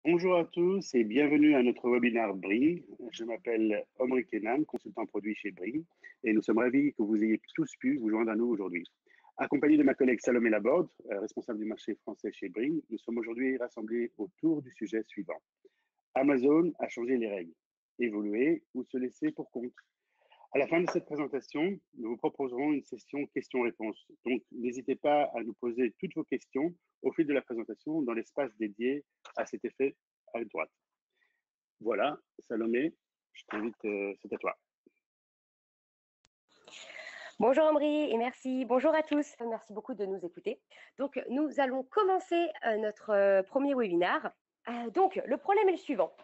Bonjour à tous et bienvenue à notre webinaire Bring. Je m'appelle Omri Kenan, consultant produit chez Bring, et nous sommes ravis que vous ayez tous pu vous joindre à nous aujourd'hui. Accompagné de ma collègue Salomé Laborde, responsable du marché français chez Bring, nous sommes aujourd'hui rassemblés autour du sujet suivant. Amazon a changé les règles. Évoluer ou se laisser pour compte. À la fin de cette présentation, nous vous proposerons une session questions-réponses. Donc, n'hésitez pas à nous poser toutes vos questions au fil de la présentation dans l'espace dédié à cet effet à droite. Voilà, Salomé, je t'invite, c'est à toi. Bonjour Omri et merci. Bonjour à tous. Merci beaucoup de nous écouter. Donc, nous allons commencer notre premier webinaire. Donc, le problème est le suivant.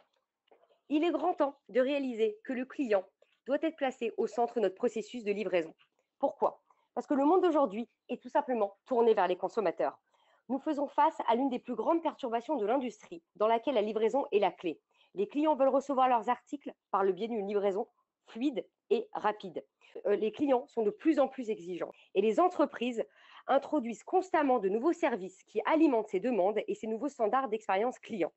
Il est grand temps de réaliser que le client doit être placé au centre de notre processus de livraison. Pourquoi? Parce que le monde d'aujourd'hui est tout simplement tourné vers les consommateurs. Nous faisons face à l'une des plus grandes perturbations de l'industrie, dans laquelle la livraison est la clé. Les clients veulent recevoir leurs articles par le biais d'une livraison fluide et rapide. Les clients sont de plus en plus exigeants et les entreprises introduisent constamment de nouveaux services qui alimentent ces demandes et ces nouveaux standards d'expérience client.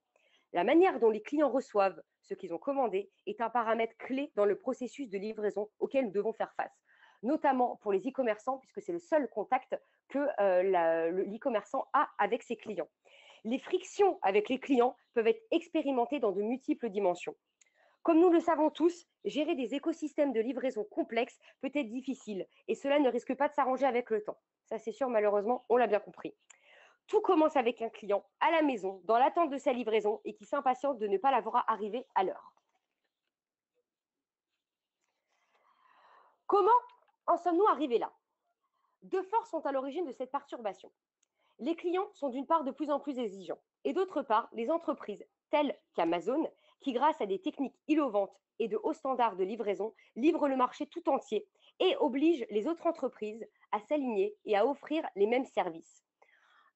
La manière dont les clients reçoivent ce qu'ils ont commandé est un paramètre clé dans le processus de livraison auquel nous devons faire face, notamment pour les e-commerçants, puisque c'est le seul contact que l'e-commerçant a avec ses clients. Les frictions avec les clients peuvent être expérimentées dans de multiples dimensions. Comme nous le savons tous, gérer des écosystèmes de livraison complexes peut être difficile et cela ne risque pas de s'arranger avec le temps. Ça, c'est sûr, malheureusement, on l'a bien compris. Tout commence avec un client à la maison, dans l'attente de sa livraison et qui s'impatiente de ne pas la voir arriver à l'heure. Comment en sommes-nous arrivés là? Deux forces sont à l'origine de cette perturbation. Les clients sont d'une part de plus en plus exigeants et d'autre part, les entreprises telles qu'Amazon, qui grâce à des techniques innovantes et de hauts standards de livraison, livrent le marché tout entier et obligent les autres entreprises à s'aligner et à offrir les mêmes services.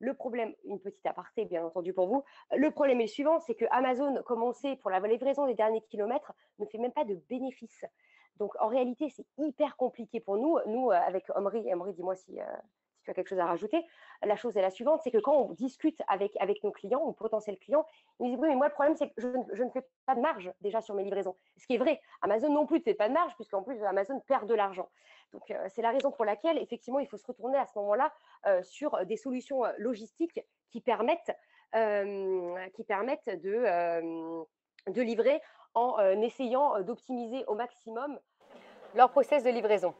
Le problème, une petite aparté bien entendu pour vous, le problème est le suivant, c'est que Amazon, comme on sait, pour la livraison des derniers kilomètres, ne fait même pas de bénéfices. Donc en réalité, c'est hyper compliqué pour nous. Nous, avec Omri, dis-moi si tu as quelque chose à rajouter. La chose est la suivante, c'est que quand on discute avec nos clients ou potentiels clients, ils nous disent oui, mais moi le problème c'est que je ne fais pas de marge déjà sur mes livraisons. Ce qui est vrai, Amazon non plus ne fait pas de marge puisqu'en plus Amazon perd de l'argent. Donc c'est la raison pour laquelle effectivement il faut se retourner à ce moment-là sur des solutions logistiques qui permettent de livrer en essayant d'optimiser au maximum leur process de livraison.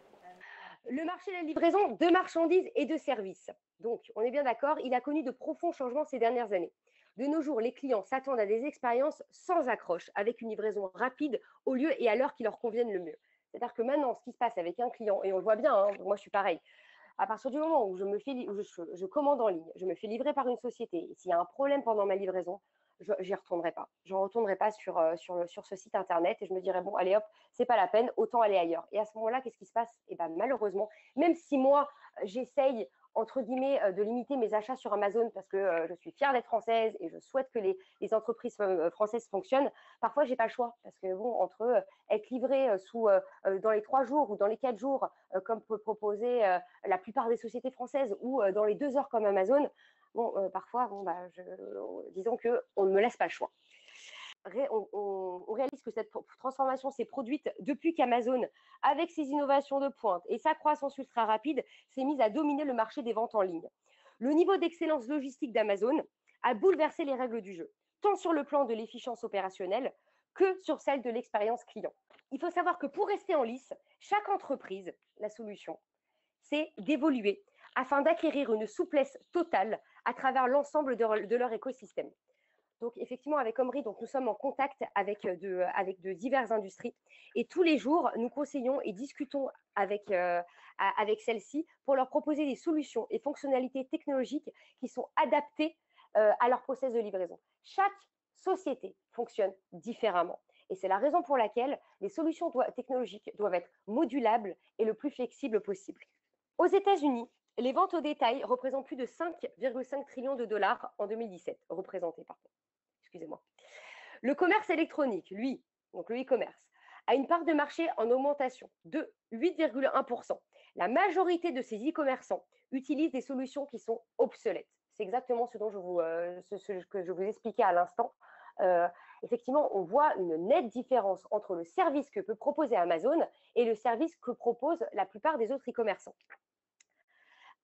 Le marché de la livraison de marchandises et de services. Donc, on est bien d'accord, il a connu de profonds changements ces dernières années. De nos jours, les clients s'attendent à des expériences sans accroche, avec une livraison rapide au lieu et à l'heure qui leur conviennent le mieux. C'est-à-dire que maintenant, ce qui se passe avec un client, et on le voit bien, hein, moi je suis pareil, à partir du moment où je commande en ligne, je me fais livrer par une société, et s'il y a un problème pendant ma livraison, j'y retournerai pas. Je ne retournerai pas sur ce site internet et je me dirais bon, allez hop, c'est pas la peine, autant aller ailleurs. Et à ce moment-là, qu'est-ce qui se passe? Et ben malheureusement, même si moi j'essaye entre guillemets de limiter mes achats sur Amazon parce que je suis fière d'être française et je souhaite que les entreprises françaises fonctionnent, parfois j'ai pas le choix parce que bon, entre être livré dans les 3 jours ou dans les 4 jours comme peut proposer la plupart des sociétés françaises ou dans les 2 heures comme Amazon, bon, parfois, bon, disons qu'on ne me laisse pas le choix. On réalise que cette transformation s'est produite depuis qu'Amazon, avec ses innovations de pointe et sa croissance ultra rapide, s'est mise à dominer le marché des ventes en ligne. Le niveau d'excellence logistique d'Amazon a bouleversé les règles du jeu, tant sur le plan de l'efficience opérationnelle que sur celle de l'expérience client. Il faut savoir que pour rester en lice, chaque entreprise, la solution, c'est d'évoluer afin d'acquérir une souplesse totale à travers l'ensemble de leur écosystème. Donc, effectivement, avec Omri, donc, nous sommes en contact avec de diverses industries et tous les jours, nous conseillons et discutons avec celles-ci pour leur proposer des solutions et fonctionnalités technologiques qui sont adaptées à leur process de livraison. Chaque société fonctionne différemment. Et c'est la raison pour laquelle les solutions technologiques doivent être modulables et le plus flexibles possible. Aux États-Unis, les ventes au détail représentent plus de 5,5 trillions de dollars en 2017. Excusez-moi. Le commerce électronique, lui, donc le e-commerce, a une part de marché en augmentation de 8,1%. La majorité de ces e-commerçants utilisent des solutions qui sont obsolètes. C'est exactement ce que je vous expliquais à l'instant. effectivement, on voit une nette différence entre le service que peut proposer Amazon et le service que proposent la plupart des autres e-commerçants.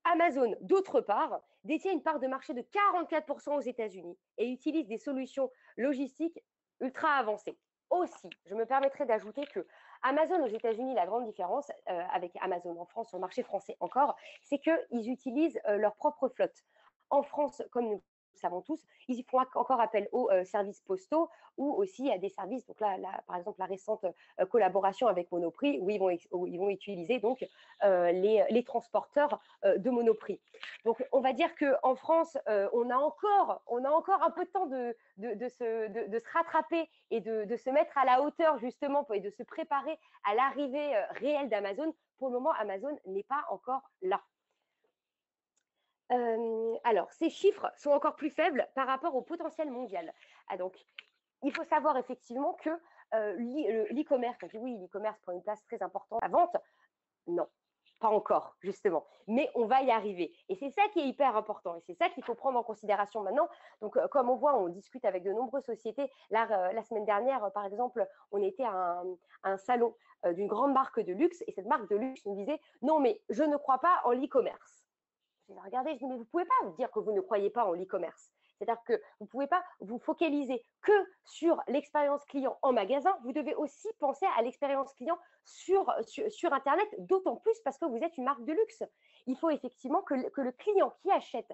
Amazon, d'autre part, détient une part de marché de 44% aux États-Unis et utilise des solutions logistiques ultra avancées. Aussi, je me permettrai d'ajouter que Amazon aux États-Unis, la grande différence avec Amazon en France, sur le marché français encore, c'est qu'ils utilisent leur propre flotte. En France, comme nous savons tous, ils font encore appel aux services postaux ou aussi à des services. Donc là, par exemple, la récente collaboration avec Monoprix, où ils vont utiliser donc les transporteurs de Monoprix. Donc, on va dire qu'en France, on a encore un peu de temps de se rattraper et de se mettre à la hauteur justement et de se préparer à l'arrivée réelle d'Amazon. Pour le moment, Amazon n'est pas encore là. Alors, ces chiffres sont encore plus faibles par rapport au potentiel mondial. Donc, il faut savoir effectivement que l'e-commerce, oui, l'e-commerce prend une place très importante à la vente. Non, pas encore, justement. Mais on va y arriver. Et c'est ça qui est hyper important. Et c'est ça qu'il faut prendre en considération maintenant. Donc, comme on voit, on discute avec de nombreuses sociétés. Là, la semaine dernière, par exemple, on était à un salon d'une grande marque de luxe. Et cette marque de luxe nous disait, non, mais je ne crois pas en l'e-commerce. Je regardais, je dis, mais vous ne pouvez pas dire que vous ne croyez pas en l'e-commerce. C'est-à-dire que vous ne pouvez pas vous focaliser que sur l'expérience client en magasin. Vous devez aussi penser à l'expérience client sur Internet, d'autant plus parce que vous êtes une marque de luxe. Il faut effectivement que le client qui achète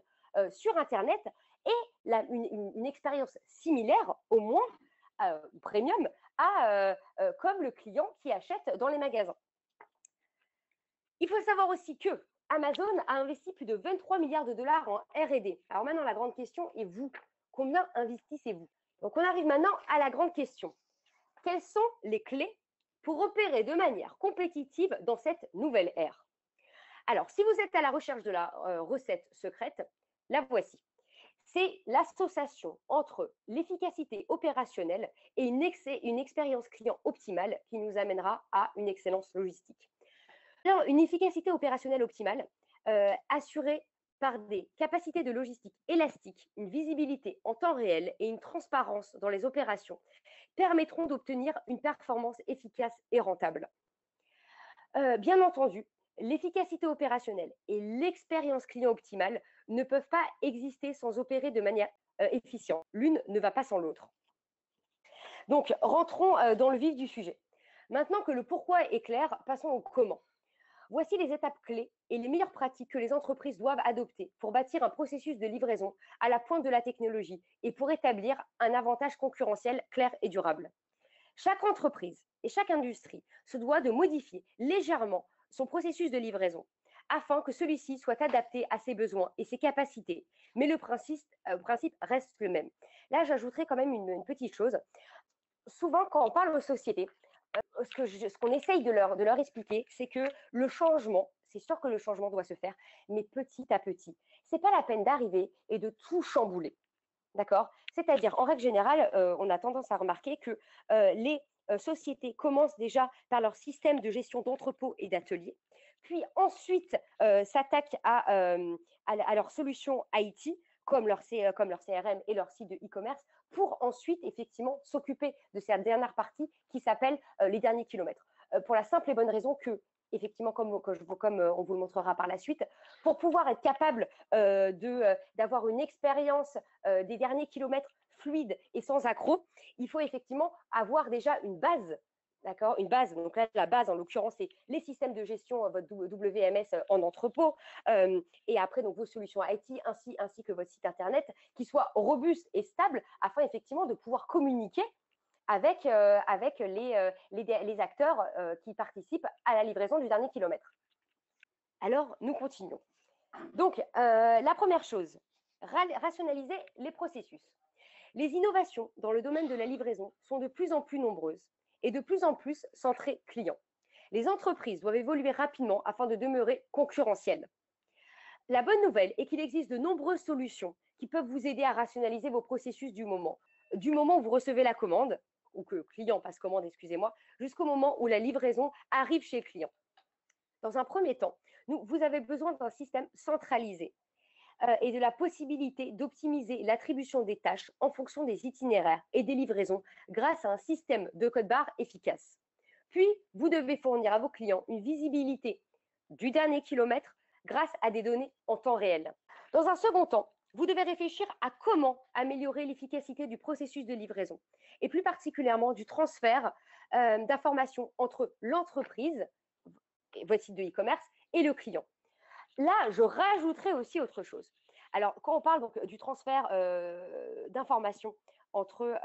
sur Internet ait une expérience similaire, au moins premium, comme le client qui achète dans les magasins. Il faut savoir aussi que Amazon a investi plus de 23 milliards de dollars en R&D. Alors maintenant, la grande question est vous, combien investissez-vous? Donc on arrive maintenant à la grande question. Quelles sont les clés pour opérer de manière compétitive dans cette nouvelle ère? Alors, si vous êtes à la recherche de la recette secrète, la voici. C'est l'association entre l'efficacité opérationnelle et une expérience client optimale qui nous amènera à une excellence logistique. Alors, une efficacité opérationnelle optimale assurée par des capacités de logistique élastiques, une visibilité en temps réel et une transparence dans les opérations permettront d'obtenir une performance efficace et rentable. Bien entendu, l'efficacité opérationnelle et l'expérience client optimale ne peuvent pas exister sans opérer de manière efficiente. L'une ne va pas sans l'autre. Donc, rentrons dans le vif du sujet. Maintenant que le pourquoi est clair, passons au comment. Voici les étapes clés et les meilleures pratiques que les entreprises doivent adopter pour bâtir un processus de livraison à la pointe de la technologie et pour établir un avantage concurrentiel clair et durable. Chaque entreprise et chaque industrie se doit de modifier légèrement son processus de livraison afin que celui-ci soit adapté à ses besoins et ses capacités. Mais le principe reste le même. Là, j'ajouterai quand même une petite chose. Souvent, quand on parle aux sociétés, ce qu'on essaye de leur expliquer, c'est que le changement, c'est sûr que le changement doit se faire, mais petit à petit. Ce n'est pas la peine d'arriver et de tout chambouler. D'accord? C'est-à-dire, en règle générale, on a tendance à remarquer que les sociétés commencent déjà par leur système de gestion d'entrepôt et d'ateliers, puis ensuite s'attaquent à leur solution IT, comme leur CRM et leur site de e-commerce, pour ensuite effectivement s'occuper de cette dernière partie qui s'appelle les derniers kilomètres. Pour la simple et bonne raison que, effectivement, comme on vous le montrera par la suite, pour pouvoir être capable d'avoir une expérience des derniers kilomètres fluide et sans accroc, il faut effectivement avoir déjà une base. D'accord, une base. Donc là, la base, en l'occurrence, c'est les systèmes de gestion, votre WMS en entrepôt, et après donc vos solutions IT ainsi que votre site internet, qui soient robustes et stables, afin effectivement de pouvoir communiquer avec les acteurs qui participent à la livraison du dernier kilomètre. Alors, nous continuons. Donc, la première chose, rationaliser les processus. Les innovations dans le domaine de la livraison sont de plus en plus nombreuses et de plus en plus centrées clients. Les entreprises doivent évoluer rapidement afin de demeurer concurrentielles. La bonne nouvelle est qu'il existe de nombreuses solutions qui peuvent vous aider à rationaliser vos processus du moment où vous recevez la commande, ou que le client passe commande, excusez-moi, jusqu'au moment où la livraison arrive chez le client. Dans un premier temps, vous avez besoin d'un système centralisé. et de la possibilité d'optimiser l'attribution des tâches en fonction des itinéraires et des livraisons grâce à un système de code barre efficace. Puis, vous devez fournir à vos clients une visibilité du dernier kilomètre grâce à des données en temps réel. Dans un second temps, vous devez réfléchir à comment améliorer l'efficacité du processus de livraison et plus particulièrement du transfert d'informations entre l'entreprise, votre site de e-commerce, et le client. Là, je rajouterai aussi autre chose. Alors, quand on parle donc du transfert d'informations entre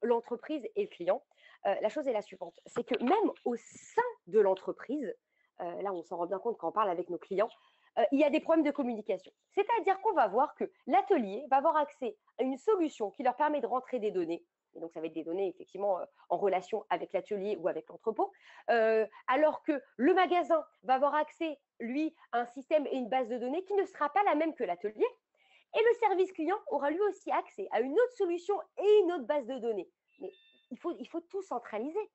l'entreprise et le client, la chose est la suivante, c'est que même au sein de l'entreprise, là on s'en rend bien compte quand on parle avec nos clients, il y a des problèmes de communication. C'est-à-dire qu'on va voir que l'atelier va avoir accès à une solution qui leur permet de rentrer des données. Et donc, ça va être des données effectivement en relation avec l'atelier ou avec l'entrepôt, alors que le magasin va avoir accès, lui, à un système et une base de données qui ne sera pas la même que l'atelier. Et le service client aura lui aussi accès à une autre solution et une autre base de données. Mais il faut tout centraliser.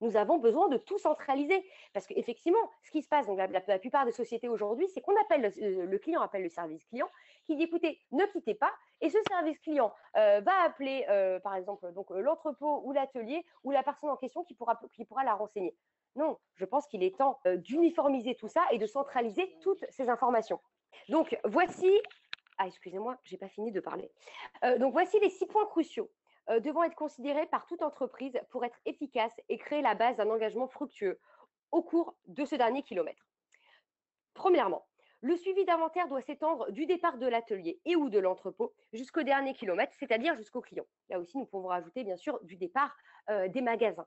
Nous avons besoin de tout centraliser parce qu'effectivement, ce qui se passe, donc la plupart des sociétés aujourd'hui, c'est qu'on appelle le client appelle le service client qui dit écoutez, ne quittez pas, et ce service client va appeler par exemple donc l'entrepôt ou l'atelier ou la personne en question qui pourra la renseigner. Non, je pense qu'il est temps d'uniformiser tout ça et de centraliser toutes ces informations. Donc voici, excusez-moi, j'ai pas fini de parler. Donc voici les 6 points cruciaux devant être considérés par toute entreprise pour être efficace et créer la base d'un engagement fructueux au cours de ce dernier kilomètre. Premièrement, le suivi d'inventaire doit s'étendre du départ de l'atelier et ou de l'entrepôt jusqu'au dernier kilomètre, c'est-à-dire jusqu'au client. Là aussi, nous pouvons rajouter bien sûr du départ des magasins.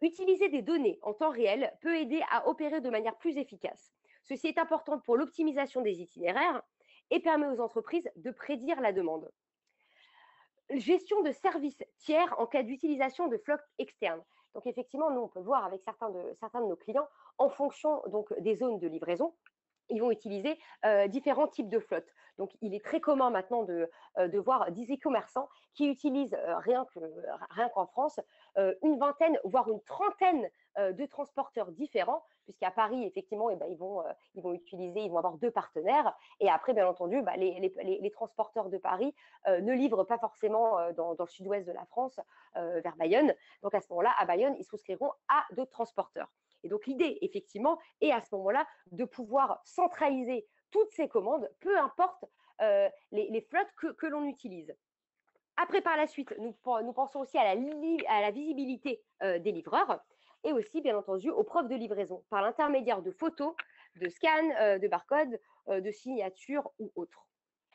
Utiliser des données en temps réel peut aider à opérer de manière plus efficace. Ceci est important pour l'optimisation des itinéraires et permet aux entreprises de prédire la demande. Gestion de services tiers en cas d'utilisation de flottes externes. Donc effectivement, nous on peut voir avec certains de nos clients, en fonction donc des zones de livraison, ils vont utiliser différents types de flottes. Donc, il est très commun maintenant de voir des e-commerçants qui utilisent rien qu'en France une vingtaine, voire une trentaine de transporteurs différents, puisqu'à Paris, effectivement, ils vont avoir 2 partenaires. Et après, bien entendu, les transporteurs de Paris ne livrent pas forcément dans le sud-ouest de la France, vers Bayonne. Donc, à ce moment-là, à Bayonne, ils souscriront à d'autres transporteurs. Et donc, l'idée, effectivement, est à ce moment-là de pouvoir centraliser toutes ces commandes, peu importe les flottes que l'on utilise. Après, par la suite, nous pensons aussi à la visibilité des livreurs et aussi, bien entendu, aux preuves de livraison par l'intermédiaire de photos, de scans, de barcodes, de signatures ou autres.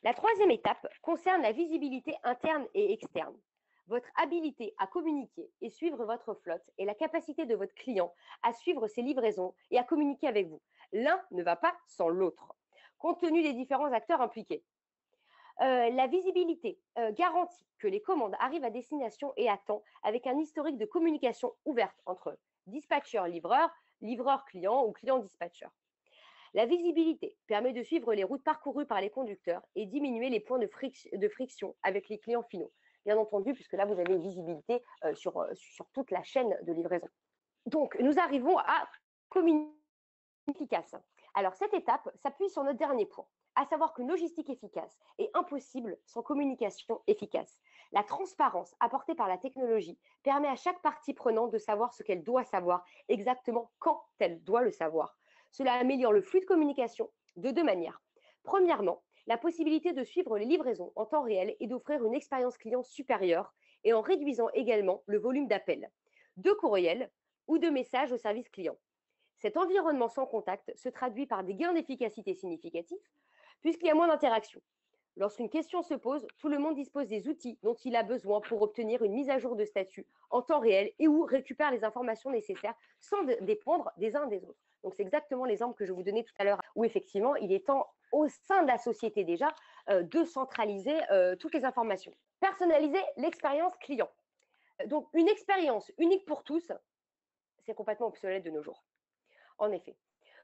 La troisième étape concerne la visibilité interne et externe. Votre habilité à communiquer et suivre votre flotte et la capacité de votre client à suivre ses livraisons et à communiquer avec vous. L'un ne va pas sans l'autre, compte tenu des différents acteurs impliqués. La visibilité garantit que les commandes arrivent à destination et à temps avec un historique de communication ouverte entre dispatcher-livreur, livreur-client ou client-dispatcher. La visibilité permet de suivre les routes parcourues par les conducteurs et diminuer les points de friction avec les clients finaux. Bien entendu, puisque là, vous avez une visibilité sur toute la chaîne de livraison. Donc, nous arrivons à communication efficace. Alors, cette étape s'appuie sur notre dernier point, à savoir que logistique efficace est impossible sans communication efficace. La transparence apportée par la technologie permet à chaque partie prenante de savoir ce qu'elle doit savoir, exactement quand elle doit le savoir. Cela améliore le flux de communication de 2 manières. Premièrement, la possibilité de suivre les livraisons en temps réel et d'offrir une expérience client supérieure et en réduisant également le volume d'appels, de courriels ou de messages au service client. Cet environnement sans contact se traduit par des gains d'efficacité significatifs puisqu'il y a moins d'interaction. Lorsqu'une question se pose, tout le monde dispose des outils dont il a besoin pour obtenir une mise à jour de statut en temps réel et ou récupère les informations nécessaires sans dépendre des uns des autres. Donc, c'est exactement l'exemple que je vous donnais tout à l'heure, où effectivement, il est temps au sein de la société déjà de centraliser toutes les informations. Personnaliser l'expérience client. Donc, une expérience unique pour tous, c'est complètement obsolète de nos jours. En effet,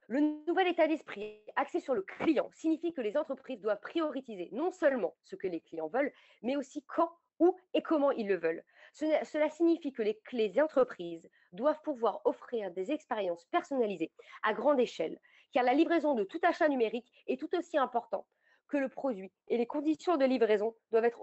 le nouvel état d'esprit axé sur le client signifie que les entreprises doivent prioriser non seulement ce que les clients veulent, mais aussi quand, où et comment ils le veulent. Cela signifie que les entreprises doivent pouvoir offrir des expériences personnalisées à grande échelle, car la livraison de tout achat numérique est tout aussi importante que le produit et les conditions de livraison doivent être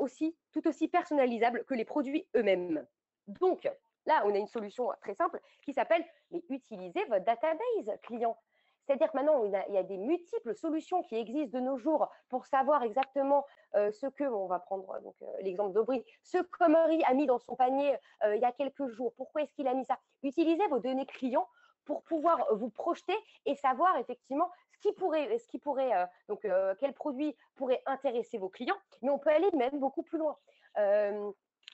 tout aussi personnalisables que les produits eux-mêmes. Donc, là, on a une solution très simple qui s'appelle utiliser votre database client. C'est-à-dire que maintenant, il y a des multiples solutions qui existent de nos jours pour savoir exactement ce que, on va prendre l'exemple d'Aubry, ce qu'Aubry a mis dans son panier il y a quelques jours. Pourquoi est-ce qu'il a mis ça? Utilisez vos données clients pour pouvoir vous projeter et savoir effectivement quel produit pourrait intéresser vos clients. Mais on peut aller même beaucoup plus loin.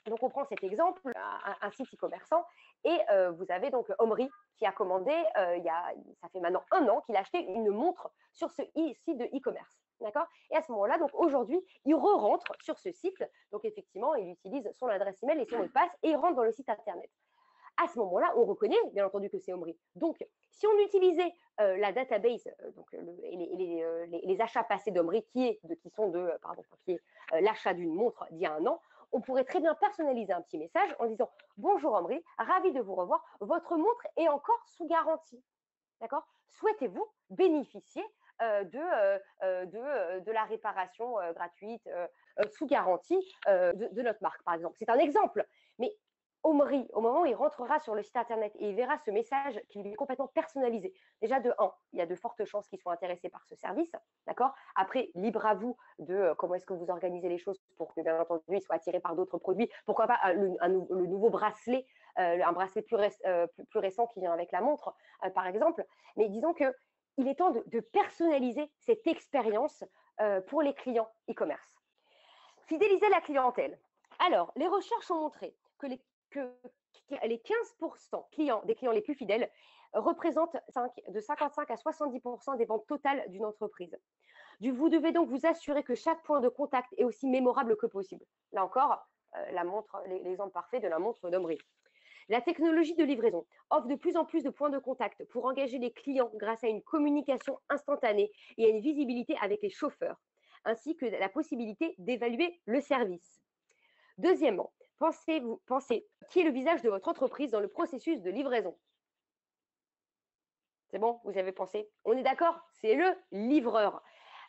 Donc, on prend cet exemple, un site e-commerçant, et vous avez donc Omri qui a commandé, ça fait maintenant 1 an qu'il a acheté une montre sur ce site de e-commerce. D'accord? Et à ce moment-là, donc aujourd'hui, il re-rentre sur ce site. Donc, effectivement, il utilise son adresse email et son mot de passe et il rentre dans le site internet. À ce moment-là, on reconnaît bien entendu que c'est Omri. Donc, si on utilisait la database les achats passés d'Omri, qui est l'achat d'une montre d'il y a 1 an, on pourrait très bien personnaliser un petit message en disant « Bonjour Omri, ravi de vous revoir, votre montre est encore sous garantie. D'accord ? Souhaitez-vous bénéficier de la réparation gratuite sous garantie de notre marque, par exemple ?» C'est un exemple, mais Omri, au moment où il rentrera sur le site internet et il verra ce message qui lui est complètement personnalisé, déjà de 1, il y a de fortes chances qu'il soit intéressé par ce service, d'accord? Après, libre à vous de comment est-ce que vous organisez les choses pour que, bien entendu, il soit attiré par d'autres produits. Pourquoi pas le nouveau bracelet, un bracelet plus récent qui vient avec la montre, par exemple. Mais disons qu'il est temps de personnaliser cette expérience pour les clients e-commerce. Fidéliser la clientèle. Alors, les recherches ont montré que les 15% des clients les plus fidèles représentent de 55 à 70% des ventes totales d'une entreprise. Vous devez donc vous assurer que chaque point de contact est aussi mémorable que possible. Là encore, la montre, l'exemple parfait de la montre d'Omri. La technologie de livraison offre de plus en plus de points de contact pour engager les clients grâce à une communication instantanée et à une visibilité avec les chauffeurs, ainsi que la possibilité d'évaluer le service. Deuxièmement, pensez qui est le visage de votre entreprise dans le processus de livraison. C'est bon, vous avez pensé? On est d'accord? C'est le livreur.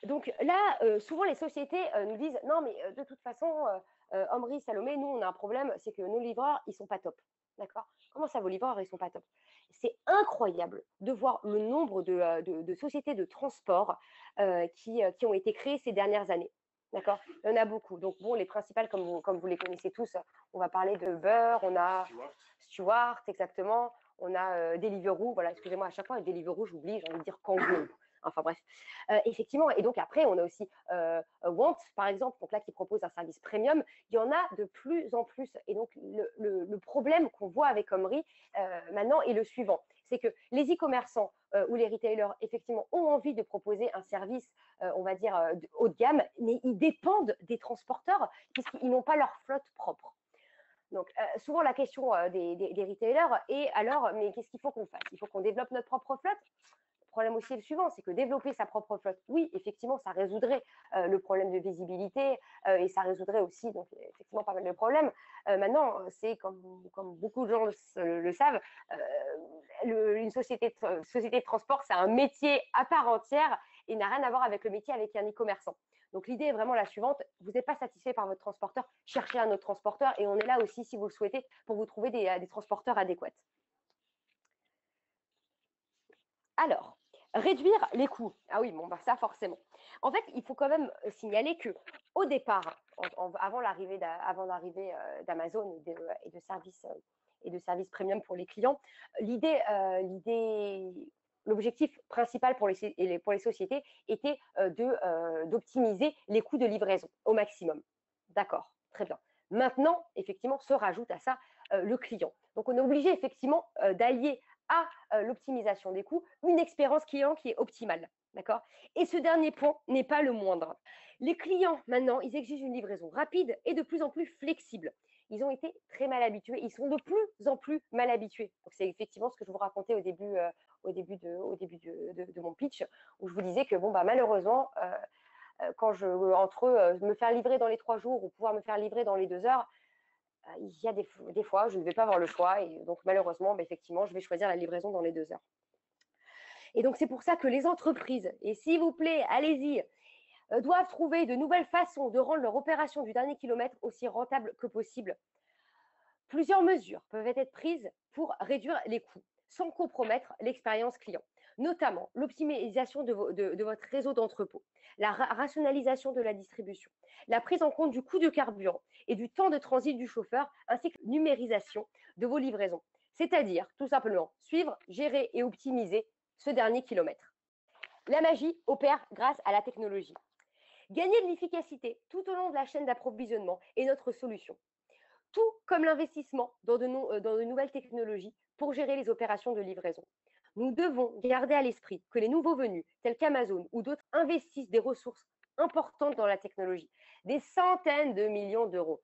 Donc là, souvent les sociétés nous disent non, mais de toute façon, Omri, Salomé, nous on a un problème, c'est que nos livreurs, ils sont pas top. D'accord? Comment ça, vos livreurs, ils sont pas top? C'est incroyable de voir le nombre de sociétés de transport qui ont été créées ces dernières années. D'accord? Il y en a beaucoup. Donc, bon, les principales, comme vous les connaissez tous, on va parler de Uber, on a Stuart, exactement, on a Deliveroo, voilà, excusez-moi, à chaque fois, Deliveroo, j'oublie, j'ai envie de dire Kangoo. Enfin bref, effectivement, et donc après, on a aussi Want, par exemple, donc là, qui propose un service premium. Il y en a de plus en plus. Et donc, le problème qu'on voit avec Omri maintenant est le suivant. C'est que les e-commerçants ou les retailers, effectivement, ont envie de proposer un service, on va dire, haut de gamme, mais ils dépendent des transporteurs puisqu'ils n'ont pas leur flotte propre. Donc, souvent, la question des retailers est alors, mais qu'est-ce qu'il faut qu'on fasse? Il faut qu'on développe notre propre flotte? Le problème aussi est le suivant, c'est que développer sa propre flotte, oui, effectivement, ça résoudrait le problème de visibilité et ça résoudrait aussi, donc, effectivement, pas mal de problèmes. Maintenant, c'est comme beaucoup de gens le savent, une société de transport, c'est un métier à part entière et n'a rien à voir avec le métier avec un e-commerçant. Donc, l'idée est vraiment la suivante. Vous n'êtes pas satisfait par votre transporteur, cherchez un autre transporteur et on est là aussi, si vous le souhaitez, pour vous trouver des transporteurs adéquats. Alors, réduire les coûts. Ah oui, bon, bah ça forcément. En fait, il faut quand même signaler que au départ, avant l'arrivée d'Amazon et de services premium pour les clients, l'objectif principal pour les sociétés était d'optimiser les coûts de livraison au maximum. D'accord, très bien. Maintenant, effectivement, se rajoute à ça le client. Donc, on est obligé effectivement d'allier à l'optimisation des coûts, une expérience client qui est optimale. D'accord? Et ce dernier point n'est pas le moindre. Les clients, maintenant, ils exigent une livraison rapide et de plus en plus flexible. Ils ont été très mal habitués, ils sont de plus en plus mal habitués. Donc, c'est effectivement ce que je vous racontais au début de mon pitch, où je vous disais que bon, bah, malheureusement, quand entre me faire livrer dans les 3 jours ou pouvoir me faire livrer dans les 2 heures, il y a des fois, je ne vais pas avoir le choix et donc malheureusement, bah, effectivement, je vais choisir la livraison dans les 2 heures. Et donc, c'est pour ça que les entreprises, et s'il vous plaît, allez-y, doivent trouver de nouvelles façons de rendre leur opération du dernier kilomètre aussi rentable que possible. Plusieurs mesures peuvent être prises pour réduire les coûts sans compromettre l'expérience client, notamment l'optimisation de votre réseau d'entrepôt, la rationalisation de la distribution, la prise en compte du coût de carburant et du temps de transit du chauffeur, ainsi que la numérisation de vos livraisons, c'est-à-dire tout simplement suivre, gérer et optimiser ce dernier kilomètre. La magie opère grâce à la technologie. Gagner de l'efficacité tout au long de la chaîne d'approvisionnement est notre solution, tout comme l'investissement dans de nouvelles technologies pour gérer les opérations de livraison. Nous devons garder à l'esprit que les nouveaux venus, tels qu'Amazon ou d'autres, investissent des ressources importantes dans la technologie, des centaines de millions d'euros,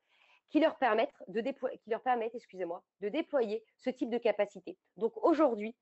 qui leur permettent, de déployer ce type de capacité. Donc aujourd'hui,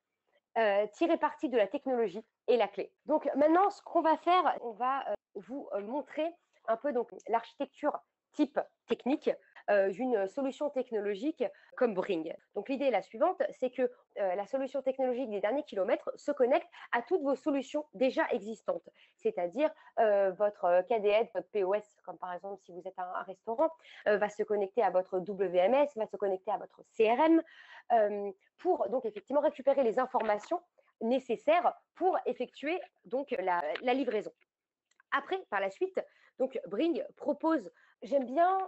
tirer parti de la technologie est la clé. Donc maintenant, ce qu'on va faire, on va vous montrer un peu donc l'architecture type technique d'une solution technologique comme Bring. Donc l'idée est la suivante, c'est que la solution technologique des derniers kilomètres se connecte à toutes vos solutions déjà existantes, c'est-à-dire votre KDE, votre POS, comme par exemple si vous êtes un restaurant, va se connecter à votre WMS, va se connecter à votre CRM pour donc effectivement récupérer les informations nécessaires pour effectuer donc la livraison. Après, par la suite, donc Bring propose, j'aime bien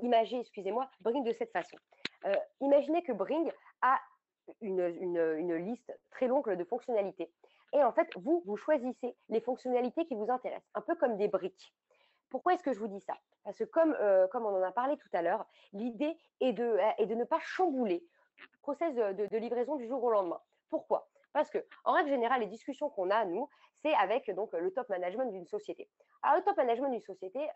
imager, excusez-moi, Bring de cette façon. Imaginez que Bring a une liste très longue de fonctionnalités. Et en fait, vous choisissez les fonctionnalités qui vous intéressent, un peu comme des briques. Pourquoi est-ce que je vous dis ça? Parce que comme on en a parlé tout à l'heure, l'idée est de ne pas chambouler le process de livraison du jour au lendemain. Pourquoi? Parce que, en règle générale, les discussions qu'on a, nous, c'est avec donc, le top management d'une société. Alors, le top management d'une société,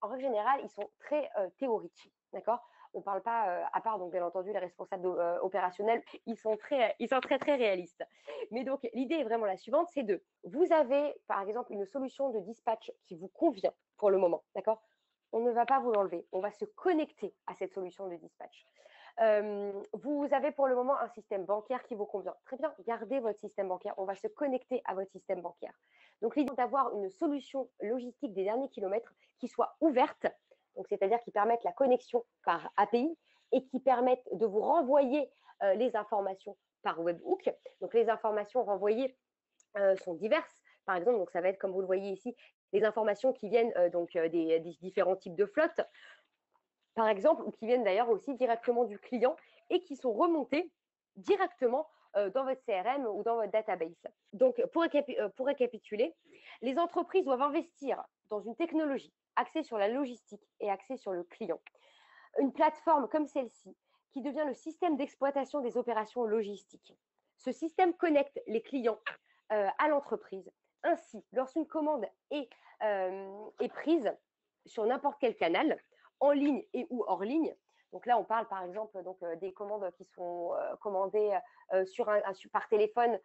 en règle générale, ils sont très théoriques, d'accord? On ne parle pas, à part donc bien entendu les responsables opérationnels, ils sont très très réalistes. Mais donc l'idée est vraiment la suivante, c'est vous avez par exemple une solution de dispatch qui vous convient pour le moment, d'accord? On ne va pas vous l'enlever, on va se connecter à cette solution de dispatch. Vous avez pour le moment un système bancaire qui vous convient. Très bien, gardez votre système bancaire. On va se connecter à votre système bancaire. Donc, l'idée est d'avoir une solution logistique des derniers kilomètres qui soit ouverte, donc c'est-à-dire qui permette la connexion par API et qui permette de vous renvoyer les informations par webhook. Donc, les informations renvoyées sont diverses. Par exemple, donc ça va être comme vous le voyez ici, les informations qui viennent des différents types de flottes, par exemple, ou qui viennent d'ailleurs aussi directement du client et qui sont remontées directement dans votre CRM ou dans votre database. Donc, pour récapituler, les entreprises doivent investir dans une technologie axée sur la logistique et axée sur le client. Une plateforme comme celle-ci qui devient le système d'exploitation des opérations logistiques. Ce système connecte les clients à l'entreprise. Ainsi, lorsqu'une commande est prise sur n'importe quel canal, en ligne et ou hors ligne. Donc là, on parle par exemple des commandes qui sont commandées par téléphone,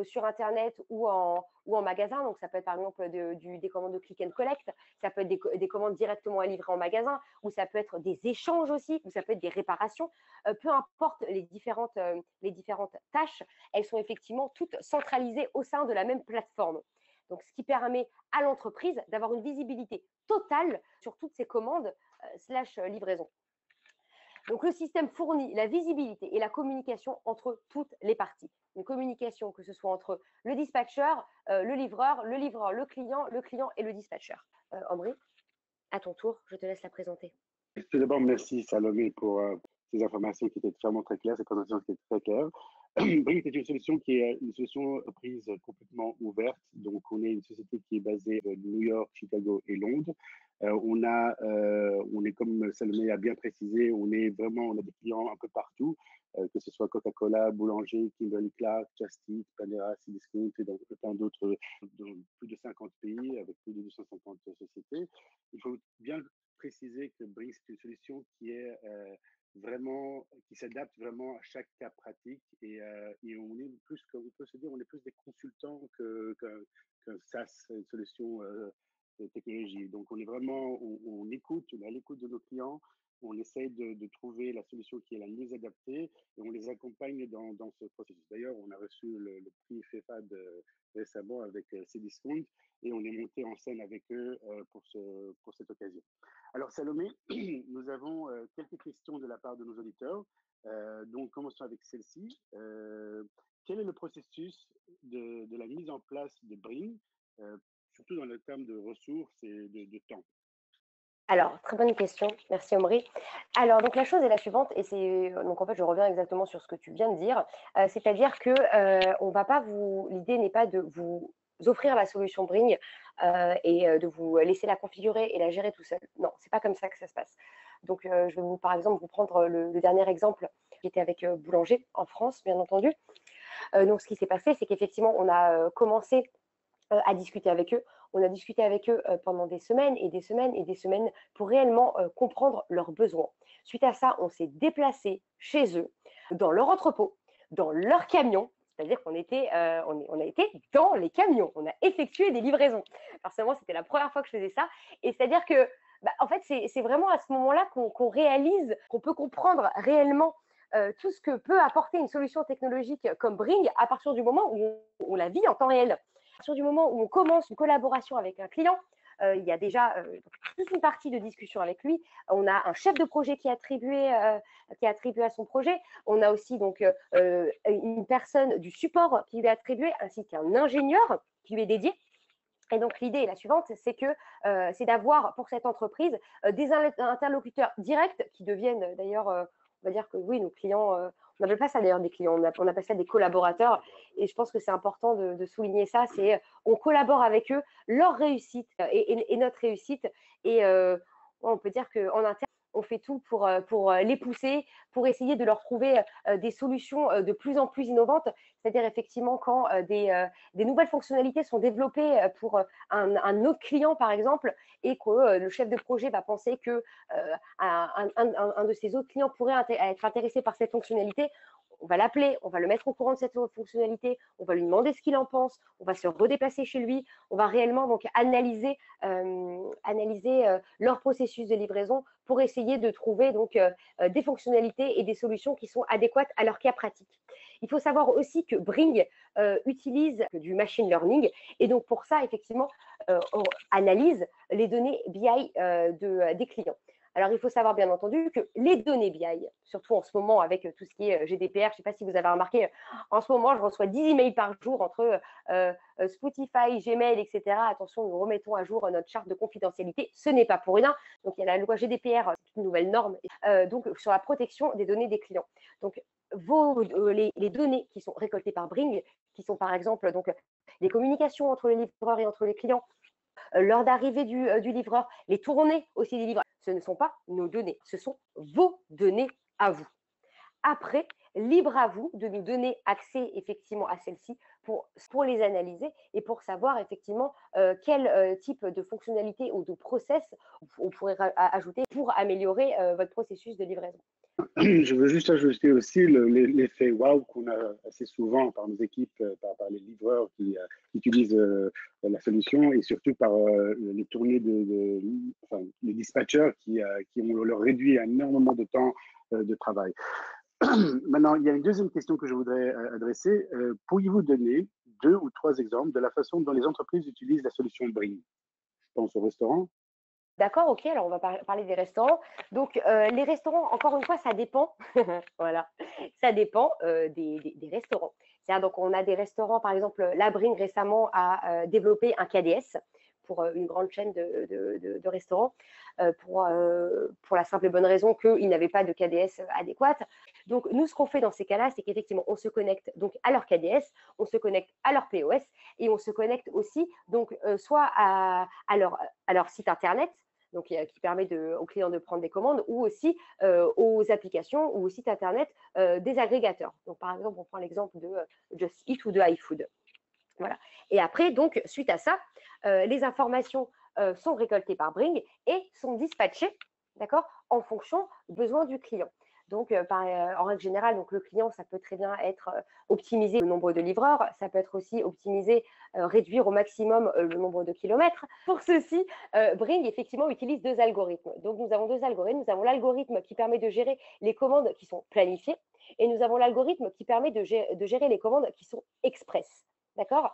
sur Internet ou en magasin. Donc ça peut être par exemple des commandes de click and collect, ça peut être des commandes directement à livrer en magasin, ou ça peut être des échanges aussi, ou ça peut être des réparations. Peu importe les différentes tâches, elles sont effectivement toutes centralisées au sein de la même plateforme. Donc, ce qui permet à l'entreprise d'avoir une visibilité totale sur toutes ces commandes livraison. Donc, le système fournit la visibilité et la communication entre toutes les parties. Une communication que ce soit entre le dispatcher, le livreur, le client et le dispatcher. Ambry, à ton tour, je te laisse la présenter. Tout d'abord, merci Salomé pour ces informations qui étaient vraiment très claires, ces présentations qui étaient très claires. Bring est une solution qui est une solution prise complètement ouverte. Donc, on est une société qui est basée à New York, Chicago et Londres. On est comme Salomé a bien précisé, on a des clients un peu partout, que ce soit Coca-Cola, Boulanger, Kimberly-Clark, Just Eat, Panera, Cdiscount et dans plein d'autres, dans plus de 50 pays avec plus de 250 sociétés. Il faut bien préciser que Bring, c'est une solution qui s'adapte vraiment à chaque cas pratique et on est plus, comme on peut se dire, on est plus des consultants qu'un SaaS, une solution de technologie. Donc on est vraiment, on écoute, on est à l'écoute de nos clients on essaye de trouver la solution qui est la mieux adaptée et on les accompagne dans ce processus. D'ailleurs, on a reçu le prix FEFAD récemment avec Cdiscount et on est monté en scène avec eux pour cette occasion. Alors Salomé, nous avons quelques questions de la part de nos auditeurs. Donc commençons avec celle-ci. Quel est le processus de la mise en place de Bring, surtout dans le terme de ressources et de temps? Alors, très bonne question. Merci Omri. Alors, donc la chose est la suivante, et c'est donc en fait, je reviens exactement sur ce que tu viens de dire, c'est-à-dire que on va pas l'idée n'est pas de vous offrir la solution Bring et de vous laisser la configurer et la gérer tout seul. Non, c'est pas comme ça que ça se passe. Donc, je vais par exemple, vous prendre le dernier exemple qui était avec Boulanger en France, bien entendu. Donc, ce qui s'est passé, c'est qu'effectivement, on a commencé à discuter avec eux. On a discuté avec eux pendant des semaines et des semaines et des semaines pour réellement comprendre leurs besoins. Suite à ça, on s'est déplacé chez eux, dans leur entrepôt, dans leur camion. C'est-à-dire qu'on était, on a été dans les camions, on a effectué des livraisons. Forcément, c'était la première fois que je faisais ça. Et c'est-à-dire que, en fait, c'est vraiment à ce moment-là qu'on réalise, qu'on peut comprendre réellement tout ce que peut apporter une solution technologique comme Bring à partir du moment où on la vit en temps réel. À partir du moment où on commence une collaboration avec un client, il y a déjà toute une partie de discussion avec lui. On a un chef de projet qui est attribué à son projet. On a aussi donc une personne du support qui lui est attribuée, ainsi qu'un ingénieur qui lui est dédié. Et donc l'idée est la suivante, c'est que c'est d'avoir pour cette entreprise des interlocuteurs directs qui deviennent d'ailleurs, on va dire que oui, nos clients, on n'appelle pas ça d'ailleurs des clients, on appelle ça des collaborateurs. Et je pense que c'est important de souligner ça, c'est on collabore avec eux, leur réussite et notre réussite. Et on peut dire qu'en interne, on fait tout pour les pousser, pour essayer de leur trouver des solutions de plus en plus innovantes. C'est-à-dire effectivement quand des nouvelles fonctionnalités sont développées pour un autre client, par exemple, et que le chef de projet va penser que un de ses autres clients pourrait être intéressé par cette fonctionnalité, on va l'appeler, on va le mettre au courant de cette fonctionnalité, on va lui demander ce qu'il en pense, on va se redéplacer chez lui, on va réellement donc analyser leur processus de livraison pour essayer de trouver donc des fonctionnalités et des solutions qui sont adéquates à leur cas pratique. Il faut savoir aussi que Bring utilise du machine learning et donc pour ça, effectivement, on analyse les données BI des clients. Alors, il faut savoir bien entendu que les données BI, surtout en ce moment avec tout ce qui est GDPR, je ne sais pas si vous avez remarqué, en ce moment, je reçois 10 emails par jour entre Spotify, Gmail, etc. Attention, nous remettons à jour notre charte de confidentialité. Ce n'est pas pour rien. Donc, il y a la loi GDPR, c'est une nouvelle norme, donc sur la protection des données des clients. Donc, les données qui sont récoltées par Bring, qui sont par exemple donc, les communications entre les livreurs et entre les clients, l'heure d'arrivée du livreur, les tournées aussi des livreurs, ce ne sont pas nos données, ce sont vos données à vous. Après, libre à vous de nous donner accès effectivement à celles-ci pour les analyser et pour savoir effectivement quel type de fonctionnalité ou de process on pourrait ajouter pour améliorer votre processus de livraison. Je veux juste ajouter aussi l'effet wow qu'on a assez souvent par nos équipes, par les livreurs qui utilisent la solution et surtout par les tournées enfin, les dispatchers qui ont leur réduit énormément de temps de travail. Maintenant, il y a une deuxième question que je voudrais adresser. Pourriez-vous donner 2 ou 3 exemples de la façon dont les entreprises utilisent la solution Bring? Je pense au restaurant. D'accord, ok, alors on va parler des restaurants. Donc, les restaurants, encore une fois, ça dépend. Voilà, ça dépend des restaurants. C'est-à-dire, donc, on a des restaurants, par exemple, la Bring récemment a développé un KDS pour une grande chaîne de restaurants, pour la simple et bonne raison qu'ils n'avaient pas de KDS adéquate. Donc, nous, ce qu'on fait dans ces cas-là, c'est qu'effectivement, on se connecte donc à leur KDS, on se connecte à leur POS et on se connecte aussi donc soit à leur site internet, donc qui permet aux clients de prendre des commandes, ou aussi aux applications ou au site internet des agrégateurs. Donc, par exemple, on prend l'exemple de Just Eat ou de iFood. Voilà. Et après, donc, suite à ça, les informations sont récoltées par Bring et sont dispatchées, d'accord, en fonction des besoins du client. Donc, en règle générale, donc le client, ça peut très bien être optimiser le nombre de livreurs, ça peut être aussi optimiser, réduire au maximum le nombre de kilomètres. Pour ceci, Bring effectivement utilise deux algorithmes. Donc, nous avons deux algorithmes. Nous avons l'algorithme qui permet de gérer les commandes qui sont planifiées et nous avons l'algorithme qui permet de gérer les commandes qui sont express. D'accord.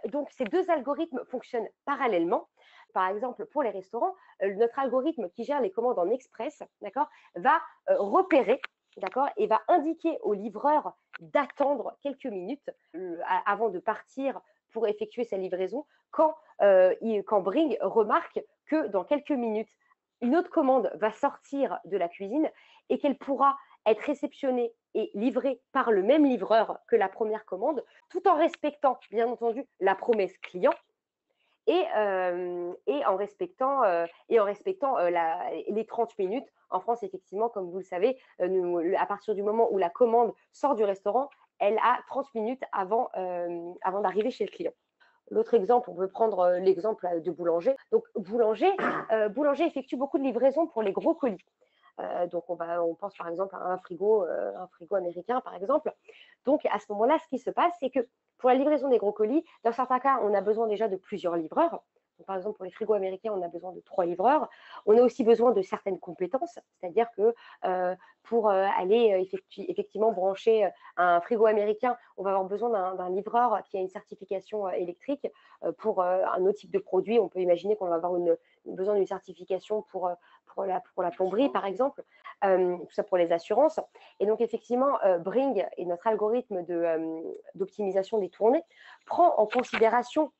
Donc, ces deux algorithmes fonctionnent parallèlement. Par exemple, pour les restaurants, notre algorithme qui gère les commandes en express, d'accord, va repérer, d'accord, et va indiquer au livreur d'attendre quelques minutes avant de partir pour effectuer sa livraison quand Bring remarque que dans quelques minutes, une autre commande va sortir de la cuisine et qu'elle pourra être réceptionnée et livrée par le même livreur que la première commande, tout en respectant, bien entendu, la promesse client et en respectant, les 30 minutes. En France, effectivement, comme vous le savez, à partir du moment où la commande sort du restaurant, elle a 30 minutes avant d'arriver chez le client. L'autre exemple, on peut prendre l'exemple de boulanger. Donc, boulanger effectue beaucoup de livraisons pour les gros colis. Donc, on pense par exemple à un frigo américain, par exemple. Donc, à ce moment-là, ce qui se passe, c'est que pour la livraison des gros colis, dans certains cas, on a besoin déjà de plusieurs livreurs. Donc, par exemple, pour les frigos américains, on a besoin de 3 livreurs. On a aussi besoin de certaines compétences, c'est-à-dire que pour aller effectivement brancher un frigo américain, on va avoir besoin d'un livreur qui a une certification électrique. Pour un autre type de produit, on peut imaginer qu'on va avoir besoin d'une certification pour la plomberie, par exemple, tout ça pour les assurances. Et donc, effectivement, Bring et notre algorithme d'optimisation des tournées prend en considération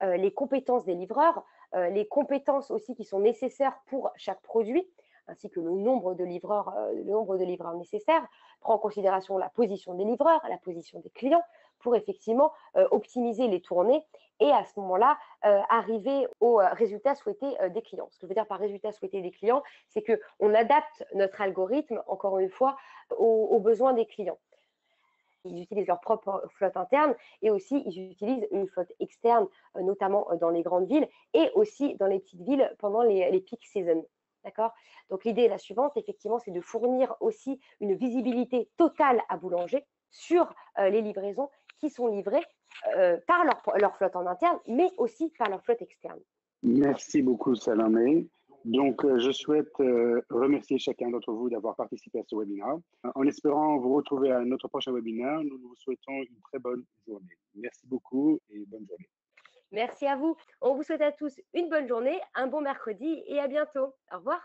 les compétences des livreurs, les compétences aussi qui sont nécessaires pour chaque produit, ainsi que le nombre de livreurs nécessaires, prend en considération la position des livreurs, la position des clients, pour effectivement optimiser les tournées et à ce moment-là, arriver au résultat souhaité des clients. Ce que je veux dire par résultat souhaité des clients, c'est qu'on adapte notre algorithme, encore une fois, aux besoins des clients. Ils utilisent leur propre flotte interne et aussi ils utilisent une flotte externe, notamment dans les grandes villes et aussi dans les petites villes pendant les peak seasons. D'accord. Donc l'idée est la suivante, effectivement, c'est de fournir aussi une visibilité totale à Boulanger sur les livraisons qui sont livrées par leur flotte en interne, mais aussi par leur flotte externe. Merci beaucoup, Salomé. Donc, je souhaite remercier chacun d'entre vous d'avoir participé à ce webinaire. En espérant vous retrouver à notre prochain webinaire, nous vous souhaitons une très bonne journée. Merci beaucoup et bonne journée. Merci à vous. On vous souhaite à tous une bonne journée, un bon mercredi et à bientôt. Au revoir.